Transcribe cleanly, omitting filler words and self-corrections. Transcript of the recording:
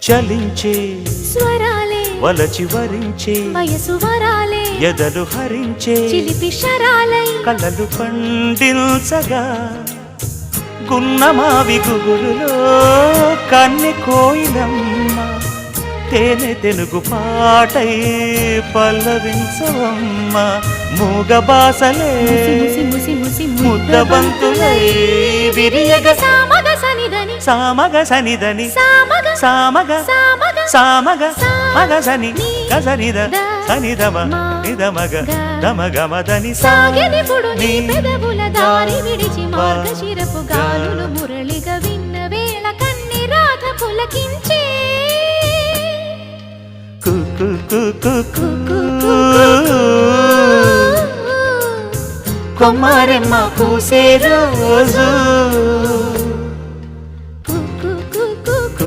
చలించే స్వరాలే వలచి వరించే వయసు వరాలే ఎదలు హరించే చిలిపి శరాలై కలలు పండించగా గున్నమావి గుగులులో కన్నె కోయిలమ్మ తేనె తెనుగు పాటై పల్లవించవమ్మ మూగ బాసలే ముద్ద బంతులై విరియగ సామగ సనిదని సామగ సనిదని సామగ సామగ సామగ సామగ మగసని గసనిద సనిదమ నిదమగ దమగమదని సాగెనిపుడు నీ పెదవుల దారి విడిచి మార్గశిరపు గాలులు మురళిగా విన్న వేళ కన్ని రాధ పులకించే కుకు కుకు కొమ్మరెమ్మ పూసే రోజు